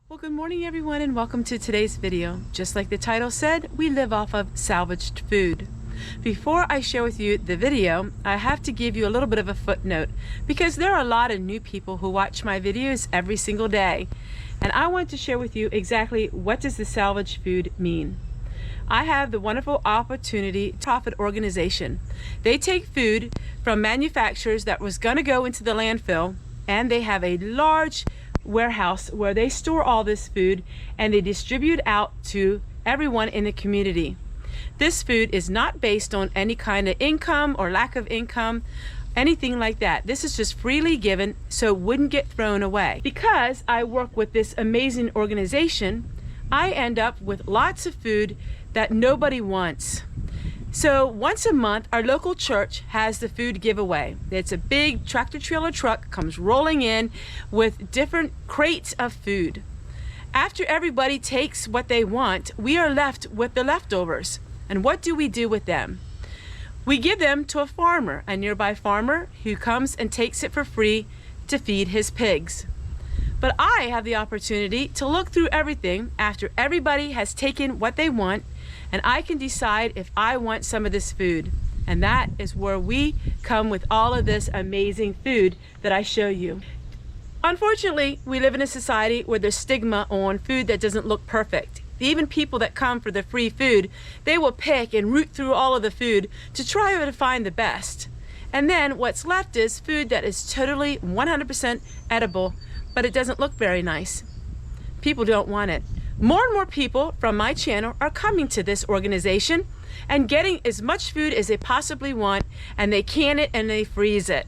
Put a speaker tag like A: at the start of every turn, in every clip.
A: Well, good morning everyone and welcome to today's video. Just like the title said, we live off of salvaged food. Before I share with you the video, I have to give you a little bit of a footnote because there are a lot of new people who watch my videos every single day. And I want to share with you exactly what does the salvaged food mean. I have the wonderful opportunity to profit organization. They take food from manufacturers that was going to go into the landfill, and they have a large warehouse where they store all this food and they distribute out to everyone in the community. This food is not based on any kind of income or lack of income, anything like that. This is just freely given so it wouldn't get thrown away. Because I work with this amazing organization, I end up with lots of food that nobody wants. So once a month, our local church has the food giveaway. It's a big tractor trailer truck comes rolling in with different crates of food. After everybody takes what they want, we are left with the leftovers. And what do we do with them? We give them to a farmer, a nearby farmer who comes and takes it for free to feed his pigs. But I have the opportunity to look through everything after everybody has taken what they want, and I can decide if I want some of this food. And that is where we come with all of this amazing food that I show you. Unfortunately, we live in a society where there's stigma on food that doesn't look perfect. Even people that come for the free food, they will pick and root through all of the food to try to find the best. And then what's left is food that is totally 100% edible, but it doesn't look very nice. People don't want it. More and more people from my channel are coming to this organization and getting as much food as they possibly want, and they can it and they freeze it.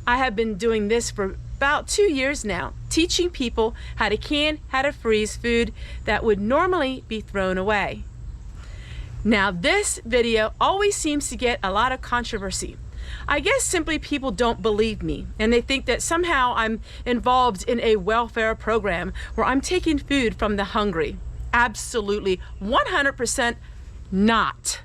A: I have been doing this for about 2 years now, teaching people how to can, how to freeze food that would normally be thrown away. Now this video always seems to get a lot of controversy. I guess simply people don't believe me and they think that somehow I'm involved in a welfare program where I'm taking food from the hungry. Absolutely 100% not.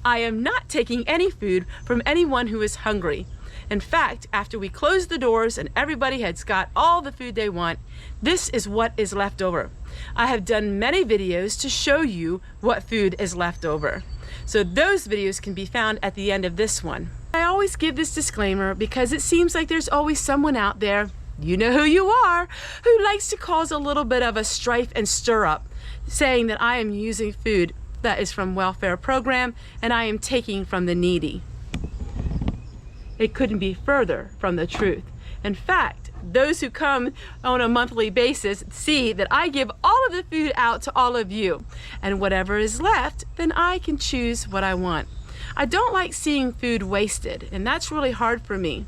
A: I am not taking any food from anyone who is hungry. In fact, after we close the doors and everybody has got all the food they want, this is what is left over. I have done many videos to show you what food is left over. So those videos can be found at the end of this one. I always give this disclaimer because it seems like there's always someone out there, you know who you are, who likes to cause a little bit of a strife and stir up, saying that I am using food that is from welfare program and I am taking from the needy. It couldn't be further from the truth. In fact, those who come on a monthly basis see that I give all of the food out to all of you, and whatever is left, then I can choose what I want. I don't like seeing food wasted, and that's really hard for me.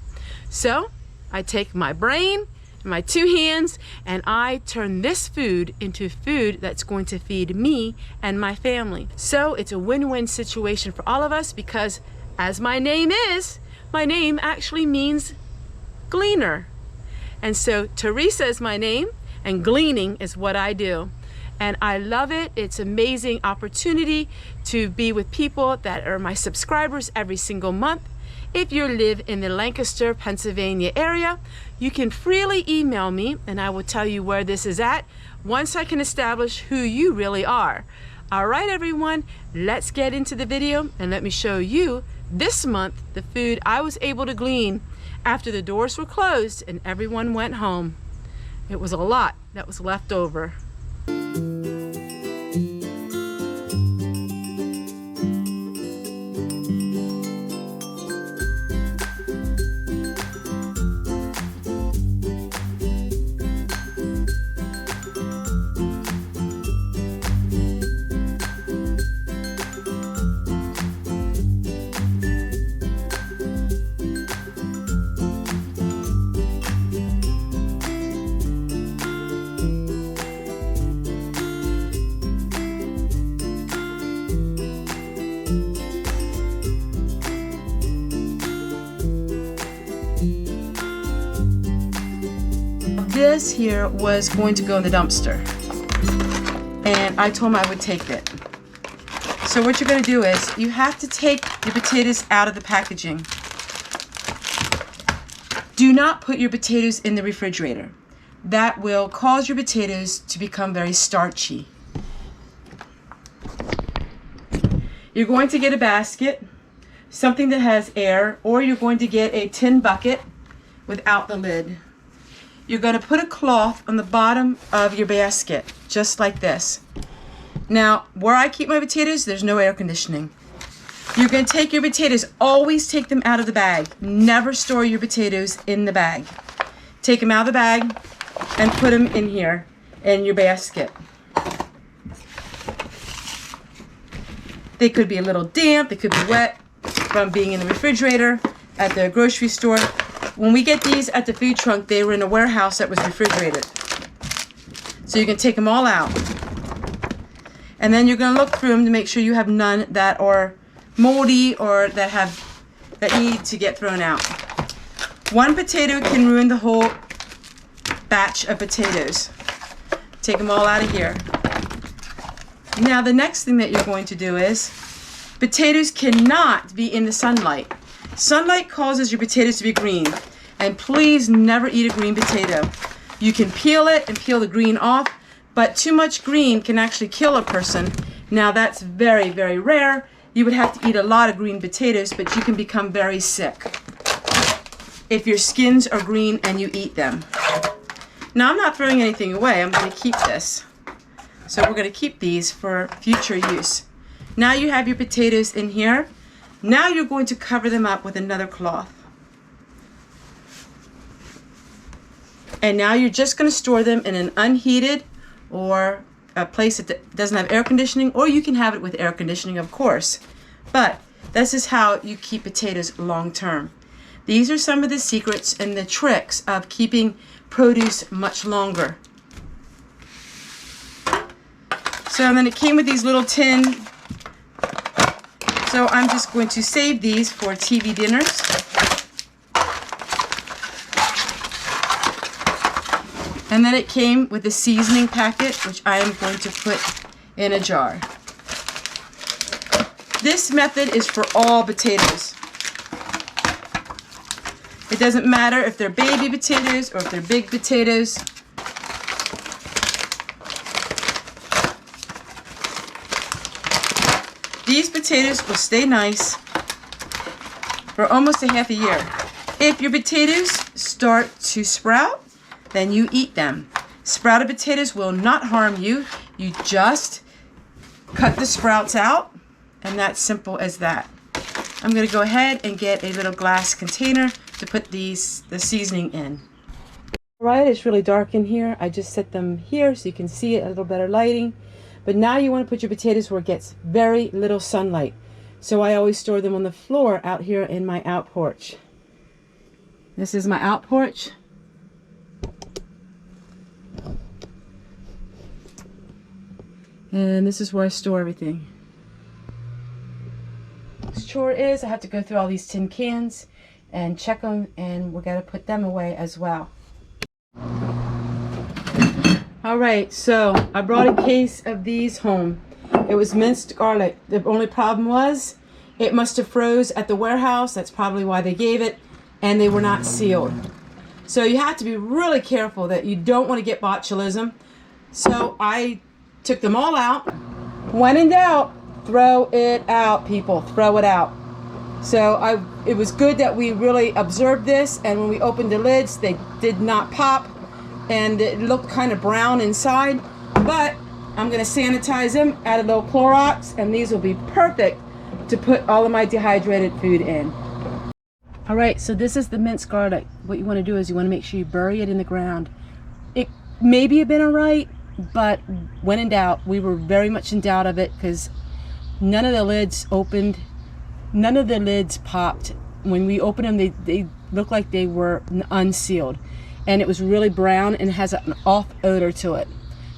A: So I take my brain and my 2 hands and I turn this food into food that's going to feed me and my family. So it's a win-win situation for all of us because, as my name is, my name actually means gleaner. And so Teresa is my name and gleaning is what I do. And I love it. It's an amazing opportunity to be with people that are my subscribers every single month. If you live in the Lancaster, Pennsylvania area, you can freely email me and I will tell you where this is at once I can establish who you really are. All right, everyone, let's get into the video and let me show you this month the food I was able to glean after the doors were closed and everyone went home. It was a lot that was left over. This here was going to go in the dumpster, and I told him I would take it. So what you're going to do is you have to take your potatoes out of the packaging. Do not put your potatoes in the refrigerator. that will cause your potatoes to become very starchy. You're going to get a basket, something that has air, or you're going to get a tin bucket without the lid. You're going to put a cloth on the bottom of your basket, just like this. Now, where I keep my potatoes, there's no air conditioning. You're going to take your potatoes, always take them out of the bag. Never store your potatoes in the bag. Take them out of the bag and put them in here, in your basket. They could be a little damp, they could be wet from being in the refrigerator at the grocery store. When we get these at the food trunk, they were in a warehouse that was refrigerated. So you can take them all out. And then you're going to look through them to make sure you have none that are moldy or that need to get thrown out. One potato can ruin the whole batch of potatoes. Take them all out of here. Now the next thing that you're going to do is, potatoes cannot be in the sunlight. Sunlight causes your potatoes to be green, and please never eat a green potato. You can peel it and peel the green off, but too much green can actually kill a person. Now that's very, very rare. You would have to eat a lot of green potatoes, but you can become very sick if your skins are green and you eat them. Now I'm not throwing anything away, I'm going to keep this. So we're going to keep these for future use. Now you have your potatoes in here. Now you're going to cover them up with another cloth. And now you're just going to store them in an unheated or a place that doesn't have air conditioning, or you can have it with air conditioning, of course. But this is how you keep potatoes long term. These are some of the secrets and the tricks of keeping produce much longer. So then it came with these little tin. So I'm just going to save these for TV dinners. And then it came with a seasoning packet, which I am going to put in a jar. This method is for all potatoes. It doesn't matter if they're baby potatoes or if they're big potatoes. These potatoes will stay nice for almost a half a year. If your potatoes start to sprout, then you eat them. Sprouted potatoes will not harm you. You just cut the sprouts out, and that's simple as that. I'm going to go ahead and get a little glass container to put the seasoning in. All right, it's really dark in here. I just set them here so you can see it, a little better lighting. But now you want to put your potatoes where it gets very little sunlight. So I always store them on the floor out here in my out porch. This is my out porch. And this is where I store everything. This chore is I have to go through all these tin cans and check them, and we're going to put them away as well. Alright, so I brought a case of these home. It was minced garlic. The only problem was it must have froze at the warehouse. That's probably why they gave it, and they were not sealed. So you have to be really careful that you don't want to get botulism. So I took them all out. When in doubt, throw it out, people. Throw it out. So it was good that we really observed this, and when we opened the lids, they did not pop, and it looked kind of brown inside. But I'm going to sanitize them, add a little Clorox, and these will be perfect to put all of my dehydrated food in. All right, so this is the minced garlic. What you want to do is you want to make sure you bury it in the ground. It maybe have been all right, but when in doubt, we were very much in doubt of it because none of the lids opened, none of the lids popped. When we opened them, they looked like they were unsealed, and it was really brown and has an off odor to it.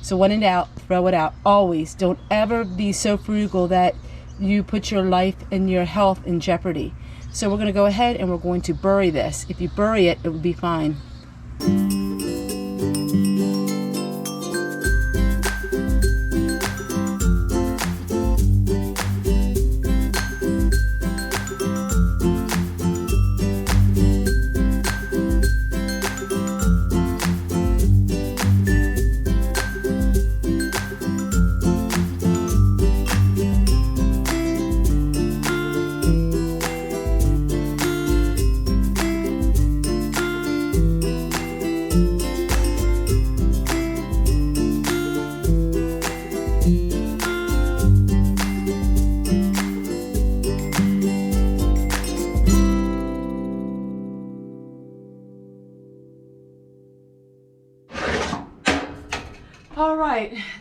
A: So when in doubt, throw it out. Always. Don't ever be so frugal that you put your life and your health in jeopardy. So we're going to go ahead and we're going to bury this. If you bury it, it will be fine.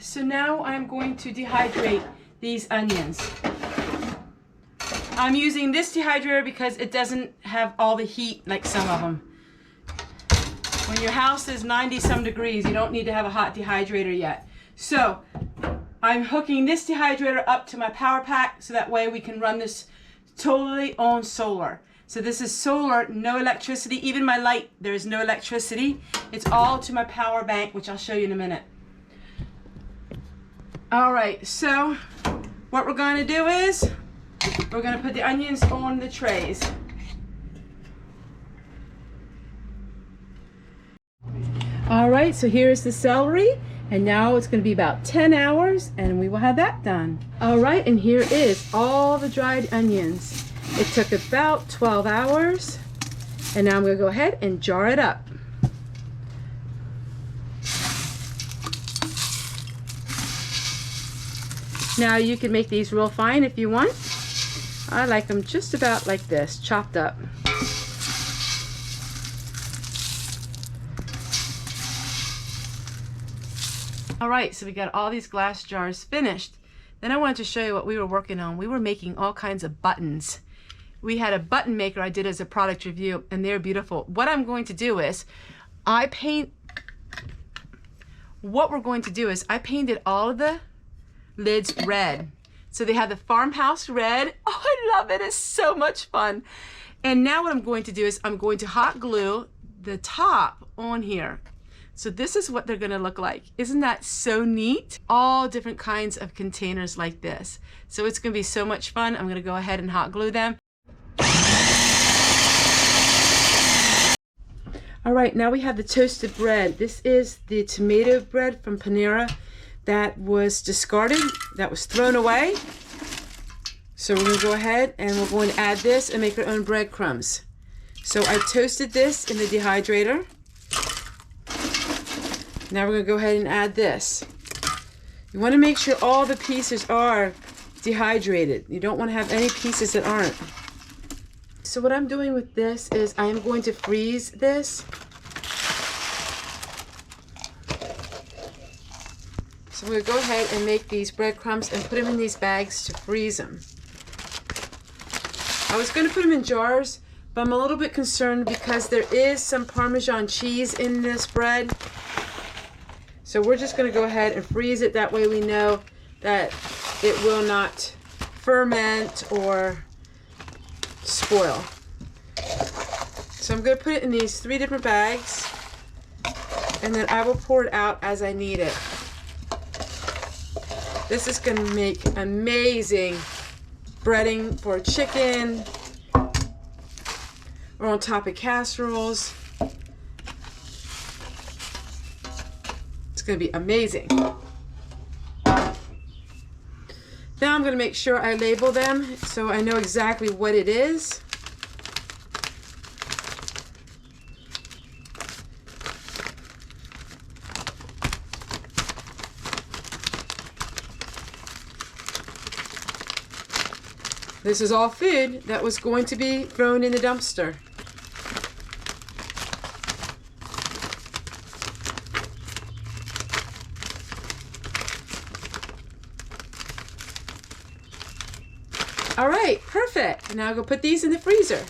A: so now I'm going to dehydrate these onions. I'm using this dehydrator because it doesn't have all the heat like some of them. When your house is 90 some degrees, you don't need to have a hot dehydrator yet. So I'm hooking this dehydrator up to my power pack so that way we can run this totally on solar. So this is solar, no electricity. Even my light, there is no electricity. It's all to my power bank, which I'll show you in a minute. All right, so what we're going to do is we're going to put the onions on the trays. All right, so here's the celery, and now it's going to be about 10 hours and we will have that done. All right, and here is all the dried onions. It took about 12 hours, and now I'm going to go ahead and jar it up. Now you can make these real fine if you want. I like them just about like this, chopped up. All right, so we got all these glass jars finished. Then I wanted to show you what we were working on. We were making all kinds of buttons. We had a button maker I did as a product review, and they're beautiful. What I'm going to do is I painted all of the lids red. So they have the farmhouse red. Oh, I love it. It's so much fun. And now what I'm going to do is I'm going to hot glue the top on here. So this is what they're going to look like. Isn't that so neat? All different kinds of containers like this. So it's going to be so much fun. I'm going to go ahead and hot glue them. All right, now we have the toasted bread. This is the tomato bread from Panera that was discarded, that was thrown away. So we're going to go ahead and we're going to add this and make our own breadcrumbs. So I toasted this in the dehydrator. Now we're going to go ahead and add this. You want to make sure all the pieces are dehydrated. You don't want to have any pieces that aren't. So what I'm doing with this is I am going to freeze this. So I'm going to go ahead and make these breadcrumbs and put them in these bags to freeze them. I was going to put them in jars, but I'm a little bit concerned because there is some Parmesan cheese in this bread. So we're just going to go ahead and freeze it. That way we know that it will not ferment or spoil. So I'm going to put it in these 3 different bags, and then I will pour it out as I need it. This is going to make amazing breading for chicken or on top of casseroles. It's going to be amazing. Now I'm going to make sure I label them so I know exactly what it is. This is all food that was going to be thrown in the dumpster. All right, perfect. Now I'm going to put these in the freezer.